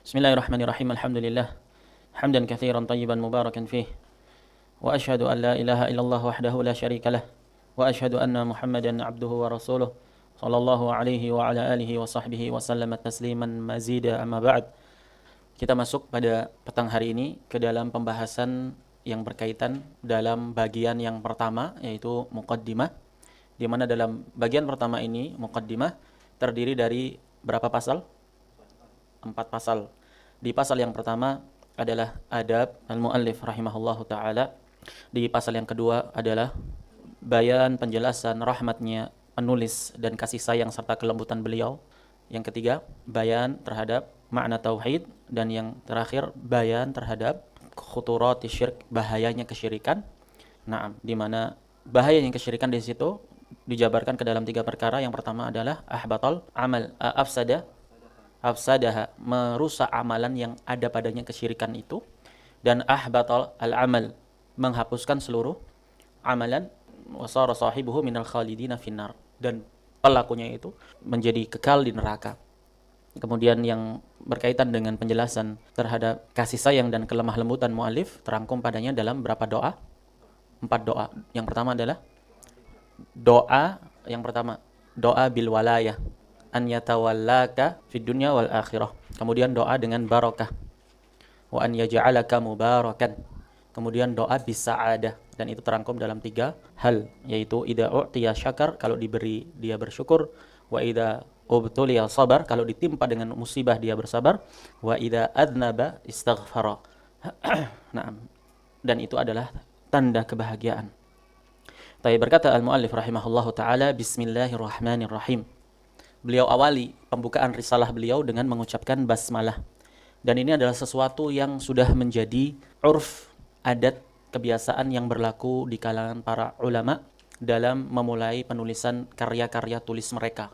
Bismillahirrahmanirrahim. Alhamdulillah. Hamdan katsiran tayyiban mubarakan fih. Wa asyhadu an la ilaha illallah wahdahu la syarika lah. Wa asyhadu anna Muhammadan abduhu wa rasuluh. Sallallahu alaihi wa ala alihi wa sahbihi wa sallama tasliman mazida amma ba'd. Kita masuk pada petang hari ini ke dalam pembahasan yang berkaitan dalam bagian yang pertama, yaitu muqaddimah, di mana dalam bagian pertama ini muqaddimah terdiri dari berapa pasal? 4 pasal. Di pasal yang pertama adalah adab al-muallif rahimahullahu ta'ala. Di pasal yang kedua adalah bayan penjelasan rahmatnya penulis dan kasih sayang serta kelembutan beliau. Yang ketiga, bayan terhadap makna tauhid. Dan yang terakhir, bayan terhadap khuturati syirk, bahayanya kesyirikan. Nah, di mana bahayanya kesyirikan di situ dijabarkan ke dalam 3 perkara. Yang pertama adalah ahbatal amal, afsadaha, merusak amalan yang ada padanya kesyirikan itu. Dan ahbatal al-amal, menghapuskan seluruh amalan. Wasara sahibuhu minal khalidina finnar, dan pelakunya itu menjadi kekal di neraka. Kemudian yang berkaitan dengan penjelasan terhadap kasih sayang dan kelemah lembutan mu'alif terangkum padanya dalam berapa doa? 4 doa. Yang pertama adalah doa bil walayah, an yatawallaka fid dunya wal akhirah. Kemudian doa dengan barakah, wa an yaj'alaka mubarakan. Kemudian doa bis sa'adah, dan itu terangkum dalam 3 hal, yaitu idza u'tiya syakar, kalau diberi dia bersyukur, wa idza ubtuliya sabar, kalau ditimpa dengan musibah dia bersabar, wa idza adnaba istaghfara. Nah, dan itu adalah tanda kebahagiaan. Berkata al-muallif rahimahullahu taala, bismillahirrahmanirrahim. Beliau awali pembukaan risalah beliau dengan mengucapkan basmalah. Dan ini adalah sesuatu yang sudah menjadi urf, adat, kebiasaan yang berlaku di kalangan para ulama dalam memulai penulisan karya-karya tulis mereka.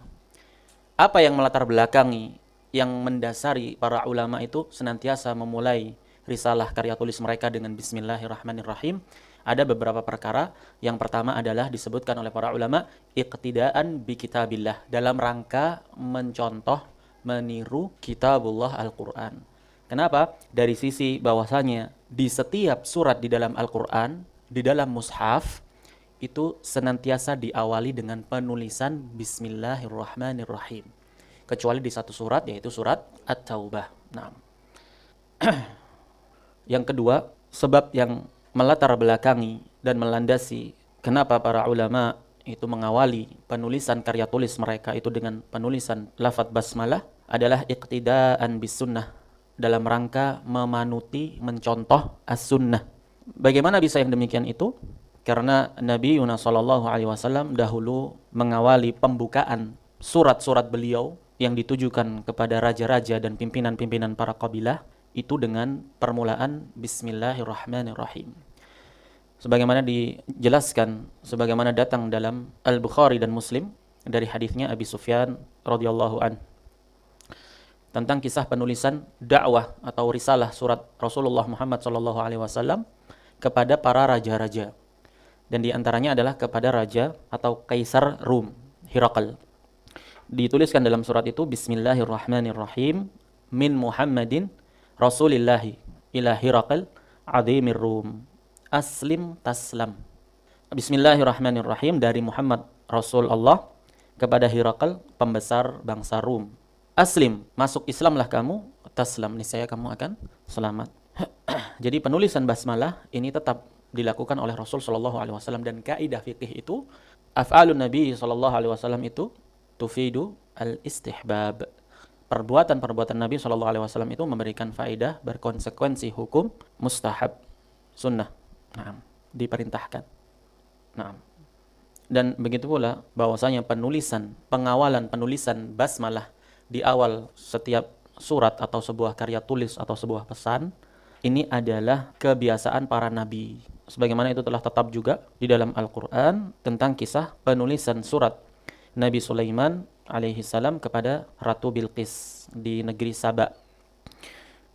Apa yang melatar belakangi, yang mendasari para ulama itu senantiasa memulai risalah karya tulis mereka dengan bismillahirrahmanirrahim? Ada beberapa perkara. Yang pertama adalah disebutkan oleh para ulama iqtidaan bi kitabillah, dalam rangka mencontoh, meniru kitabullah Al-Quran. Kenapa? Dari sisi bahwasanya di setiap surat di dalam Al-Quran, di dalam mushaf, itu senantiasa diawali dengan penulisan bismillahirrahmanirrahim, kecuali di satu surat, yaitu surat At-Taubah. Nah, yang kedua, sebab yang melatar belakangi dan melandasi kenapa para ulama itu mengawali penulisan karya tulis mereka itu dengan penulisan lafaz basmalah adalah iqtidaan bis sunnah, dalam rangka memanuti, mencontoh as-sunnah. Bagaimana bisa yang demikian itu? Karena Nabi Yunus sallallahu alaihi wasallam dahulu mengawali pembukaan surat-surat beliau yang ditujukan kepada raja-raja dan pimpinan-pimpinan para kabilah itu dengan permulaan bismillahirrahmanirrahim. Sebagaimana dijelaskan, sebagaimana datang dalam Al-Bukhari dan Muslim dari hadisnya Abi Sufyan radhiyallahu an, tentang kisah penulisan dakwah atau risalah surat Rasulullah Muhammad sallallahu alaihi wasallam kepada para raja-raja. Dan di antaranya adalah kepada raja atau kaisar Rum, Hirakal. Dituliskan dalam surat itu bismillahirrahmanirrahim min Muhammadin Rasulillahi ila Hirakal azimir Rum aslim taslam. Bismillahirrahmanirrahim, dari Muhammad Rasul Allah kepada Hirakal, pembesar bangsa Rum. Aslim, masuk Islamlah kamu, taslam, niscaya kamu akan selamat. Jadi penulisan basmalah ini tetap dilakukan oleh Rasul sallallahu alaihi wasallam, dan kaidah fikih itu af'alun Nabi sallallahu alaihi wasallam itu tufidu al-istihbab. Perbuatan-perbuatan Nabi sallallahu alaihi wasallam itu memberikan faedah, berkonsekuensi hukum mustahab, sunnah. Nah, diperintahkan. Nah, dan begitu pula bahwasanya pengawalan penulisan basmalah di awal setiap surat atau sebuah karya tulis atau sebuah pesan, ini adalah kebiasaan para nabi. Sebagaimana itu telah tetap juga di dalam Al-Quran tentang kisah penulisan surat Nabi Sulaiman alaihi salam kepada Ratu Bilqis di negeri Saba.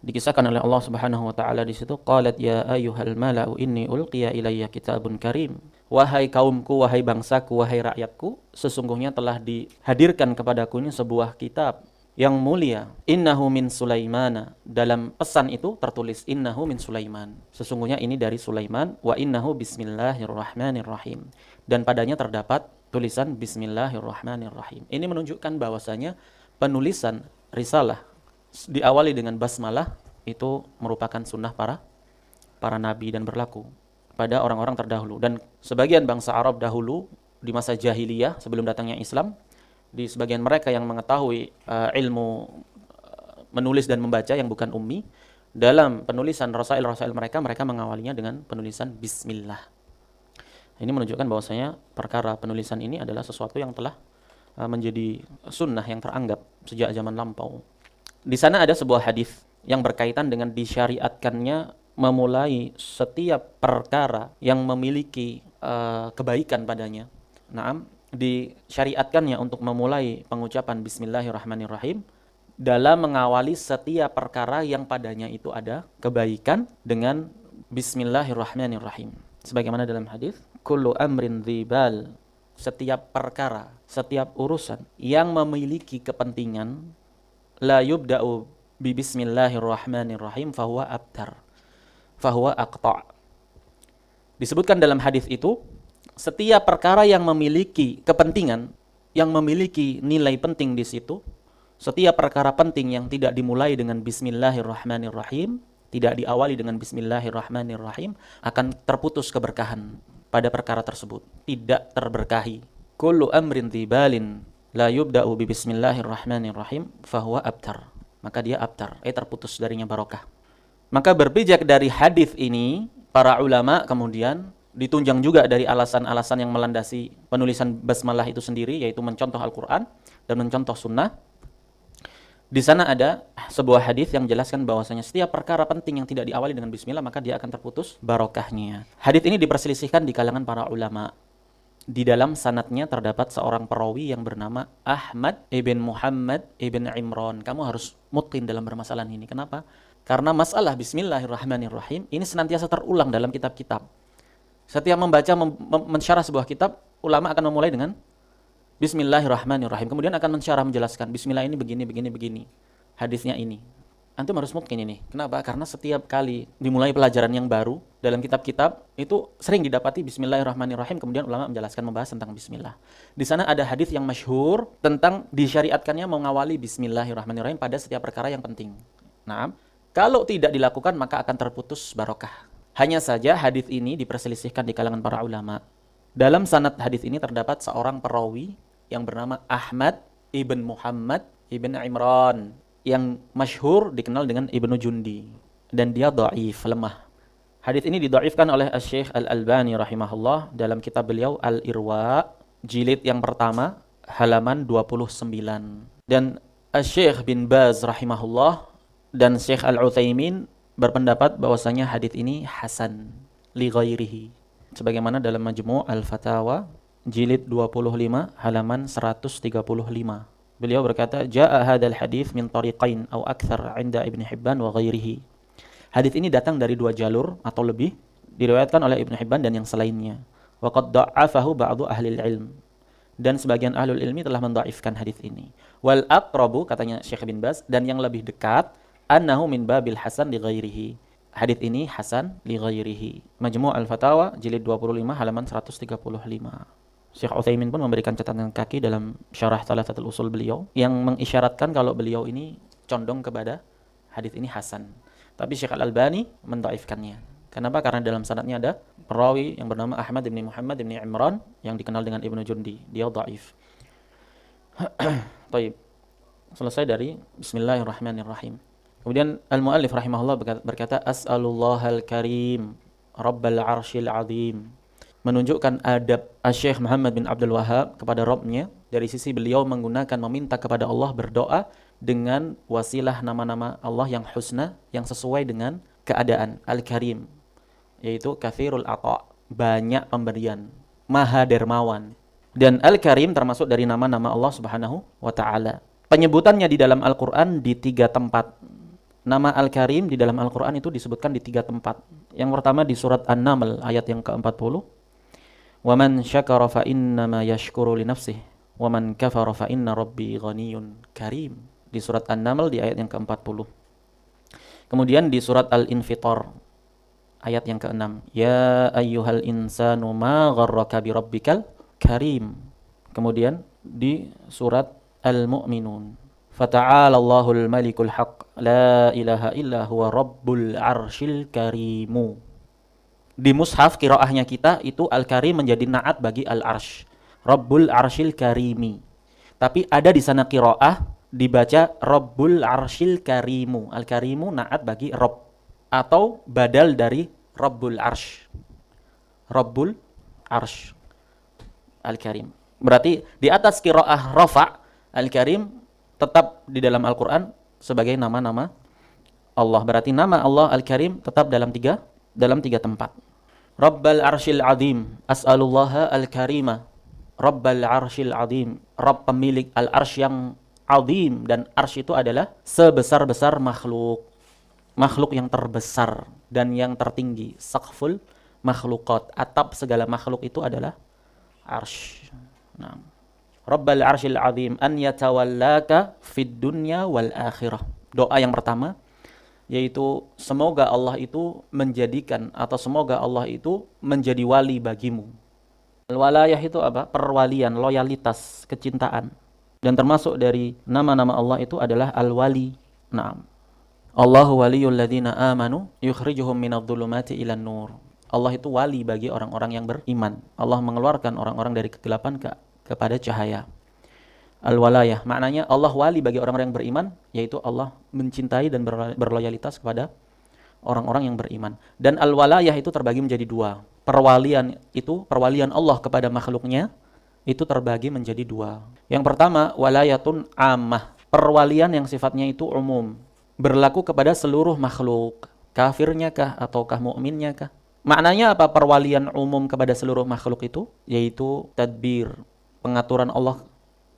Dikisahkan oleh Allah Subhanahu wa taala di situ, qalat ya ayyuhal mala'u inni ulqiya ilayya kitabun karim. Wahai kaumku, wahai bangsaku, wahai rakyatku, sesungguhnya telah dihadirkan kepadaku ini sebuah kitab yang mulia. Innahu min Sulaimana. Dalam pesan itu tertulis innahu min Sulaiman. Sesungguhnya ini dari Sulaiman. Wa innahu bismillahirrahmanirrahim. Dan padanya terdapat tulisan bismillahirrahmanirrahim. Ini menunjukkan bahwasanya penulisan risalah diawali dengan basmalah itu merupakan sunnah para nabi dan berlaku pada orang-orang terdahulu. Dan sebagian bangsa Arab dahulu di masa jahiliyah sebelum datangnya Islam, di sebagian mereka yang mengetahui ilmu menulis dan membaca yang bukan ummi, dalam penulisan rasail-rasail mereka mengawalinya dengan penulisan bismillah. Ini menunjukkan bahwasanya perkara penulisan ini adalah sesuatu yang telah menjadi sunnah yang teranggap sejak zaman lampau. Di sana ada sebuah hadis yang berkaitan dengan disyariatkannya memulai setiap perkara yang memiliki kebaikan padanya. Naam, disyariatkannya untuk memulai pengucapan bismillahirrahmanirrahim dalam mengawali setiap perkara yang padanya itu ada kebaikan dengan bismillahirrahmanirrahim. Sebagaimana dalam hadis, kullu amrin dzibal, setiap perkara, setiap urusan yang memiliki kepentingan, la yubda'u bi bismillahirrahmanirrahim fahuwa abtar, fahuwa aqta'. Disebutkan dalam hadis itu, setiap perkara yang memiliki kepentingan, yang memiliki nilai penting di situ, setiap perkara penting yang tidak dimulai dengan bismillahirrahmanirrahim, tidak diawali dengan bismillahirrahmanirrahim, akan terputus keberkahan pada perkara tersebut, tidak terberkahi. Kullu amrin dzibalin la yubda'u bi bismillahirrahmanirrahim fahuwa abtar. Maka dia abtar, terputus darinya barokah. Maka berpijak dari hadis ini, para ulama kemudian ditunjang juga dari alasan-alasan yang melandasi penulisan basmalah itu sendiri, yaitu mencontoh Al-Quran dan mencontoh sunnah. Di sana ada sebuah hadis yang menjelaskan bahwasanya setiap perkara penting yang tidak diawali dengan bismillah maka dia akan terputus barokahnya. Hadis ini diperselisihkan di kalangan para ulama. Di dalam sanadnya terdapat seorang perawi yang bernama Ahmad ibn Muhammad ibn Imran. Kamu harus mutqin dalam permasalahan ini. Kenapa? Karena masalah bismillahirrahmanirrahim ini senantiasa terulang dalam kitab-kitab. Setiap membaca, mensyarah sebuah kitab, ulama akan memulai dengan bismillahirrahmanirrahim. Kemudian akan mensyarah, menjelaskan bismillah ini begini. Hadisnya ini. Antum harus mungkin ini. Kenapa? Karena setiap kali dimulai pelajaran yang baru dalam kitab-kitab, itu sering didapati bismillahirrahmanirrahim, kemudian ulama menjelaskan, membahas tentang bismillah. Di sana ada hadis yang masyhur tentang disyariatkannya mengawali bismillahirrahmanirrahim pada setiap perkara yang penting. Nah, kalau tidak dilakukan maka akan terputus barokah. Hanya saja hadis ini diperselisihkan di kalangan para ulama. Dalam sanad hadis ini terdapat seorang perawi yang bernama Ahmad ibn Muhammad ibn Imran, yang masyhur dikenal dengan Ibnu Jundi, dan dia dhaif, lemah. Hadis ini didhaifkan oleh Asy-Syaikh Al-Albani rahimahullah dalam kitab beliau Al-Irwa jilid yang pertama halaman 29. Dan Asy-Syaikh bin Baz rahimahullah dan Syekh Al-Utsaimin berpendapat bahwasanya hadis ini hasan li ghairihi, sebagaimana dalam Majmu' Al-Fatawa jilid 25 halaman 135. Beliau berkata, jaa hadzal hadits min tariqain aw akthar 'inda Ibnu Hibban wa ghairihi. Hadis ini datang dari dua jalur atau lebih, diriwayatkan oleh Ibnu Hibban dan yang selainnya. Wa qad dha'afahu ba'du ahli ilm. Dan sebagian ahlul ilmi telah mendhaifkan hadis ini. Wal aqrabu, katanya Syekh bin Baz, dan yang lebih dekat, annahu min babil hasan li ghairihi. Hadis ini hasan li ghairihi. Majmu' Al-Fatawa jilid 25 halaman 135. Syekh Utsaimin pun memberikan catatan kaki dalam syarah Thalathatul Usul beliau yang mengisyaratkan kalau beliau ini condong kepada hadis ini hasan. Tapi Syekh Al-Albani mendhaifkannya. Kenapa? Karena dalam sanadnya ada perawi yang bernama Ahmad bin Muhammad bin Imran yang dikenal dengan Ibnu Jundi. Dia dhaif. Baik. Selesai dari bismillahirrahmanirrahim. Kemudian al-muallif rahimahullah berkata, as'alullahal karim rabbal arsyil azim. Menunjukkan adab Syekh Muhammad bin Abdul Wahhab kepada Rabb-nya dari sisi beliau menggunakan meminta kepada Allah, berdoa dengan wasilah nama-nama Allah yang husna, yang sesuai dengan keadaan. Al-Karim, yaitu kathirul ata', banyak pemberian, maha dermawan. Dan Al-Karim termasuk dari nama-nama Allah Subhanahu wa ta'ala. Penyebutannya di dalam Al-Quran di 3 tempat. Nama Al-Karim di dalam Al-Quran itu disebutkan di 3 tempat. Yang pertama di surat An-Naml ayat yang ke-40. وَمَنْ شَكَرَ فَإِنَّمَا يَشْكُرُ لِنَفْسِهِ وَمَنْ كَفَرَ فَإِنَّ رَبِّي غَنِيٌّ كَرِيمٌ. di surat An-Naml di ayat yang ke-40. Kemudian di surat Al-Infitar ayat yang ke-6, ya ayyuhal insanu ma gharraka bi rabbikal karim. Kemudian di surat Al-Mu'minun, fata'ala Allahul malikul haq la ilaha illa huwa rabbul arsyil karimu. Di mushaf qiraahnya kita itu Al-Karim menjadi naat bagi Al-Arsh, Rabbul Arsyil Karimi. Tapi ada di sana qiraah dibaca Rabbul Arsyil Karimu. Al-Karimu naat bagi Rabb atau badal dari Rabbul Arsh. Rabbul Arsh Al-Karim. Berarti di atas qiraah rafa, Al-Karim tetap di dalam Al-Qur'an sebagai nama-nama Allah. Berarti nama Allah Al-Karim tetap dalam tiga tempat. Rabbal Arsyil Azim, as'alullaha Al-Karima. Rabbal Arsyil Azim, Rabb pemilik Al-Arsy yang azim, dan arsy itu adalah sebesar-besar makhluk. Makhluk yang terbesar dan yang tertinggi. Saqful makhluqat, atap segala makhluk itu adalah arsy. Nah, Rabbal Arsyil Azim an yatawallaka fid dunya wal akhirah. Doa yang pertama yaitu semoga Allah itu menjadikan atau semoga Allah itu menjadi wali bagimu. Al-walayah itu apa? Perwalian, loyalitas, kecintaan. Dan termasuk dari nama-nama Allah itu adalah Al-Wali. Naam. Allahu waliyul ladzina amanu yukhrijuhum minadh-dhulumati ilan nur. Allah itu wali bagi orang-orang yang beriman. Allah mengeluarkan orang-orang dari kegelapan kepada cahaya. Al-walayah, maknanya Allah wali bagi orang-orang yang beriman, yaitu Allah mencintai dan berloyalitas kepada orang-orang yang beriman. Dan al-walayah itu terbagi menjadi dua. Perwalian itu, perwalian Allah kepada makhluknya, itu terbagi menjadi dua. Yang pertama, walayatun ammah, perwalian yang sifatnya itu umum, berlaku kepada seluruh makhluk, kafirnya kah ataukah mukminnya kah. Maknanya apa perwalian umum kepada seluruh makhluk itu? Yaitu tadbir, pengaturan Allah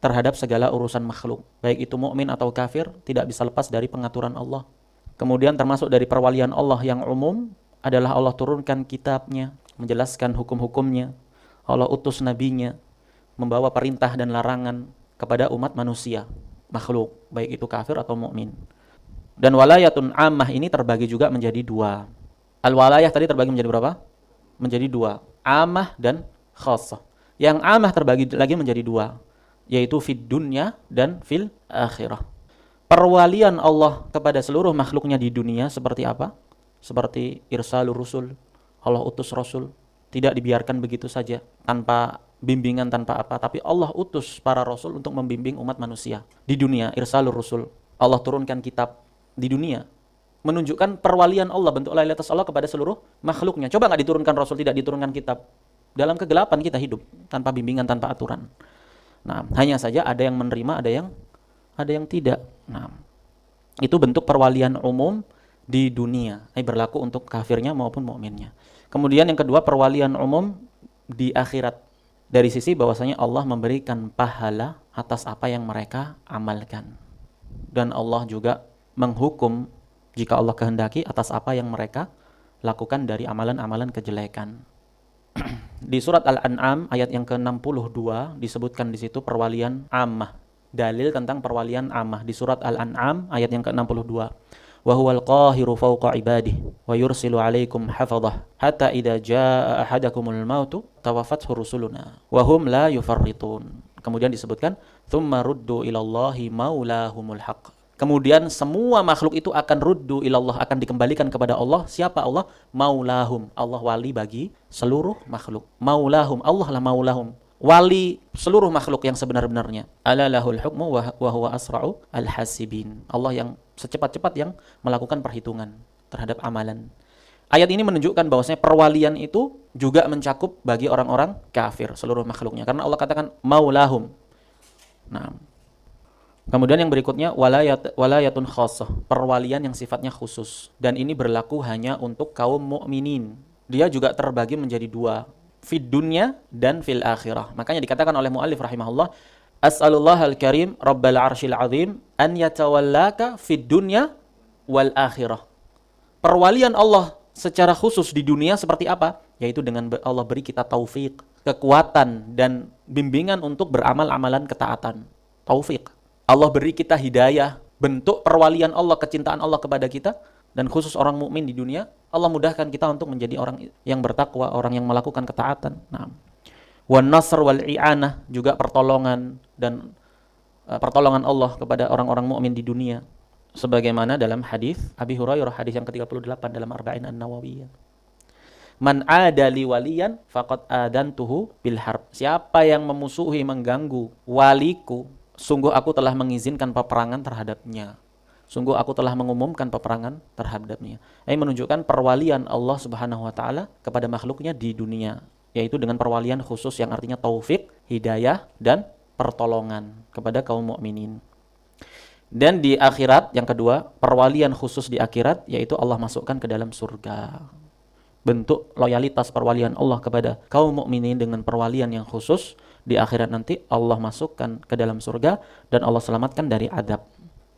terhadap segala urusan makhluk, baik itu mukmin atau kafir, tidak bisa lepas dari pengaturan Allah. Kemudian termasuk dari perwalian Allah yang umum adalah Allah turunkan kitabnya, menjelaskan hukum-hukumnya. Allah utus nabinya, membawa perintah dan larangan kepada umat manusia, makhluk, baik itu kafir atau mukmin. Dan walayatun ammah ini terbagi juga menjadi dua. Al-walayah tadi terbagi menjadi berapa? Menjadi dua, ammah dan khassah. Yang ammah terbagi lagi menjadi dua, yaitu fid dunya dan fil akhirah. Perwalian Allah kepada seluruh makhluknya di dunia seperti apa? Seperti irsalur rusul, Allah utus rasul, tidak dibiarkan begitu saja tanpa bimbingan, tanpa apa, tapi Allah utus para rasul untuk membimbing umat manusia di dunia. Irsalur rusul, Allah turunkan kitab di dunia, menunjukkan perwalian Allah, bentuk loyalitas Allah kepada seluruh makhluknya. Coba nggak diturunkan rasul, tidak diturunkan kitab, dalam kegelapan kita hidup tanpa bimbingan, tanpa aturan. Nah, hanya saja ada yang menerima, ada yang tidak. Nah, itu bentuk perwalian umum di dunia, berlaku untuk kafirnya maupun mukminnya. Kemudian yang kedua, perwalian umum di akhirat, dari sisi bahwasanya Allah memberikan pahala atas apa yang mereka amalkan, dan Allah juga menghukum jika Allah kehendaki atas apa yang mereka lakukan dari amalan-amalan kejelekan. Di surat Al-An'am ayat yang ke-62 disebutkan di situ perwalian ammah, dalil tentang perwalian ammah di surat Al-An'am ayat yang ke-62. Wa huwal qahiru fawqa ibadihi wa yursilu 'alaikum hafadhah hatta idza jaa ahadakumul mautu tawaffathu rusuluna wa hum la yufarritun. Kemudian disebutkan tsumma ruddu ilallahi maulahumul haqq. Kemudian semua makhluk itu akan ruddu ilallah, akan dikembalikan kepada Allah. Siapa Allah? Maulahum, Allah wali bagi seluruh makhluk. Maulahum, Allah lah maulahum, wali seluruh makhluk yang sebenar-benarnya. Ala lahul hukmu wa huwa asra'u al-hasibin. Allah yang secepat-cepat yang melakukan perhitungan terhadap amalan. Ayat ini menunjukkan bahwasanya perwalian itu juga mencakup bagi orang-orang kafir, seluruh makhluknya. Karena Allah katakan maulahum. Nah, kemudian yang berikutnya walayatun khassah, perwalian yang sifatnya khusus, dan ini berlaku hanya untuk kaum mukminin. Dia juga terbagi menjadi dua, fid dunya dan fil akhirah. Makanya dikatakan oleh muallif rahimahullah, as'alullahal karim rabbal arsyil azim an yatawallaka fid dunya wal akhirah. Perwalian Allah secara khusus di dunia seperti apa? Yaitu dengan Allah beri kita taufik, kekuatan dan bimbingan untuk beramal amalan ketaatan. Taufik. Allah beri kita hidayah bentuk perwalian Allah, kecintaan Allah kepada kita, dan khusus orang mukmin di dunia, Allah mudahkan kita untuk menjadi orang yang bertakwa, orang yang melakukan ketaatan. Nah, wan nasr wal i'anah, juga pertolongan dan pertolongan Allah kepada orang-orang mukmin di dunia. Sebagaimana dalam hadis Abi Hurairah, hadis yang ke-38 dalam Arba'in An-Nawawiyah. Man adali waliyan faqad adantuhu bil harb. Siapa yang memusuhi, mengganggu waliku, sungguh aku telah mengizinkan peperangan terhadapnya. Sungguh aku telah mengumumkan peperangan terhadapnya. Ini menunjukkan perwalian Allah Subhanahu wa taala kepada makhluknya di dunia, yaitu dengan perwalian khusus yang artinya taufik, hidayah, dan pertolongan kepada kaum mukminin. Dan di akhirat, yang kedua, perwalian khusus di akhirat, yaitu Allah masukkan ke dalam surga. Bentuk loyalitas perwalian Allah kepada kaum mukminin dengan perwalian yang khusus di akhirat nanti, Allah masukkan ke dalam surga dan Allah selamatkan dari adab.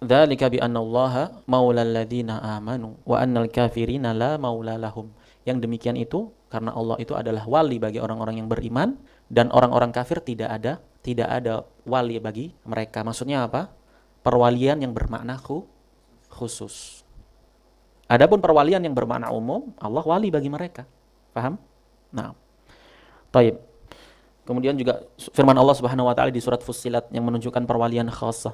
Dzalika bi anna Allaha maulal ladzina amanu wa annal kafirina la maula lahum. Yang demikian itu karena Allah itu adalah wali bagi orang-orang yang beriman dan orang-orang kafir tidak ada wali bagi mereka. Maksudnya apa? Perwalian yang bermakna khusus. Adapun perwalian yang bermakna umum, Allah wali bagi mereka. Paham? Nah. Baik. Kemudian juga firman Allah Subhanahu wa taala di surat Fussilat yang menunjukkan perwalian khassah.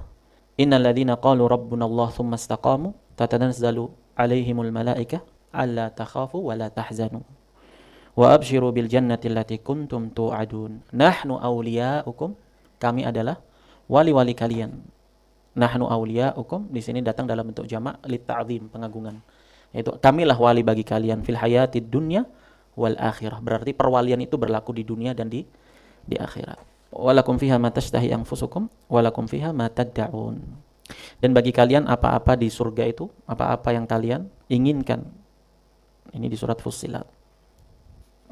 Innal ladzina qalu rabbuna Allah tsumma istaqamu tatanazzalu alaihimul malaikah alla takhafu wa la tahzanu wa abshiru bil jannati allati kuntum tu'adun. Nahnu awliya'ukum, kami adalah wali-wali kalian. Nahnu awliya'ukum di sini datang dalam bentuk jamak lit ta'zim, pengagungan. Yaitu kamilah wali bagi kalian fil hayatid dunya wal akhirah. Berarti perwalian itu berlaku di dunia dan di akhirat. Walakum fiha ma tashtahi anfusukum walakum fiha ma tad'un. Dan bagi kalian apa-apa di surga itu, apa-apa yang kalian inginkan. Ini di surat Fussilat.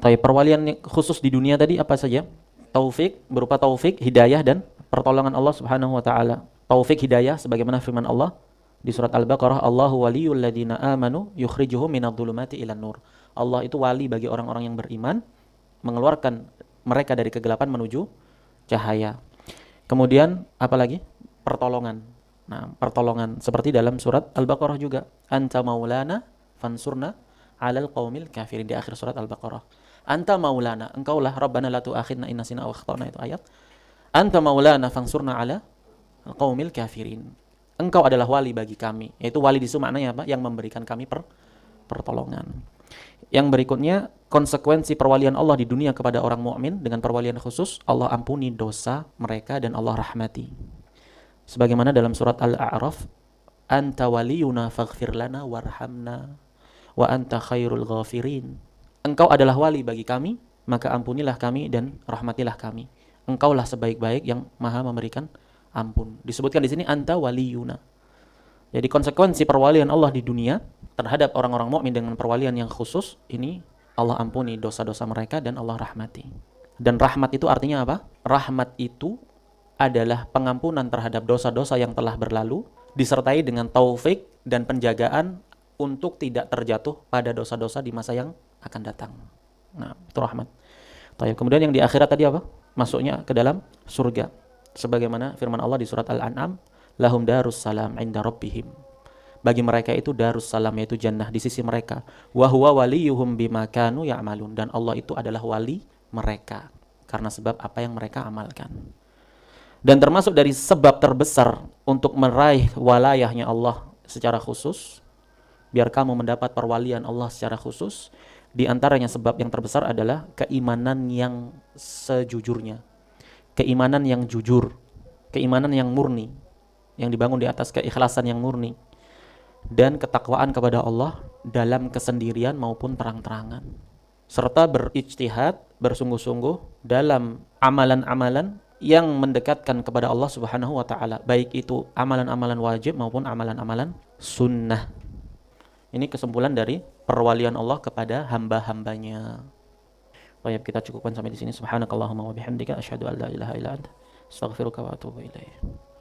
Tapi perwalian khusus di dunia tadi apa saja? Taufik, berupa taufik, hidayah, dan pertolongan Allah Subhanahu wa taala. Taufik, hidayah, sebagaimana firman Allah di surat Al-Baqarah, Allahu waliyul ladzina amanu yukhrijuhum minadh-dhulumati ilan nur. Allah itu wali bagi orang-orang yang beriman, mengeluarkan mereka dari kegelapan menuju cahaya. Kemudian apa lagi? Pertolongan. Nah, pertolongan seperti dalam surat Al-Baqarah juga. Anta maulana fansurna 'alal qaumil kafirin, di akhir surat Al-Baqarah. Anta maulana, engkaulah Rabbana la tu'akhidna in nasina aw akhtana, itu ayat. Anta maulana fansurna 'ala qaumil kafirin. Engkau adalah wali bagi kami. Yaitu wali di situ maknanya apa? Yang memberikan kami pertolongan. Yang berikutnya, konsekuensi perwalian Allah di dunia kepada orang mukmin dengan perwalian khusus, Allah ampuni dosa mereka dan Allah rahmati. Sebagaimana dalam surat Al-A'raf, Anta waliyuna faghfir lana warhamna wa anta khairul ghafirin. Engkau adalah wali bagi kami, maka ampunilah kami dan rahmatilah kami. Engkaulah sebaik-baik yang maha memberikan ampun. Disebutkan di sini anta waliyuna. Jadi konsekuensi perwalian Allah di dunia terhadap orang-orang mukmin dengan perwalian yang khusus, ini Allah ampuni dosa-dosa mereka dan Allah rahmati. Dan rahmat itu artinya apa? Rahmat itu adalah pengampunan terhadap dosa-dosa yang telah berlalu, disertai dengan taufik dan penjagaan untuk tidak terjatuh pada dosa-dosa di masa yang akan datang. Nah, itu rahmat. Kemudian yang di akhirat tadi apa? Masuknya ke dalam surga. Sebagaimana firman Allah di surat Al-An'am, lahum darus salam inda rabbihim. Bagi mereka itu darus salam, yaitu jannah di sisi mereka. Wa huwa waliyuhum bima kanu ya'malun, dan Allah itu adalah wali mereka karena sebab apa yang mereka amalkan. Dan termasuk dari sebab terbesar untuk meraih walayahnya Allah secara khusus, biar kamu mendapat perwalian Allah secara khusus, di antaranya sebab yang terbesar adalah keimanan yang sejujurnya, keimanan yang jujur, keimanan yang murni, yang dibangun di atas keikhlasan yang murni, dan ketakwaan kepada Allah dalam kesendirian maupun terang-terangan, serta berijtihad, bersungguh-sungguh dalam amalan-amalan yang mendekatkan kepada Allah Subhanahu wa taala, baik itu amalan-amalan wajib maupun amalan-amalan sunnah. Ini kesimpulan dari perwalian Allah kepada hamba-hambanya. Baik, kita cukupkan sampai di sini. Subhanakallahumma wa bihamdika asyhadu an la ilaha illa anta astaghfiruka wa atubu ilaik.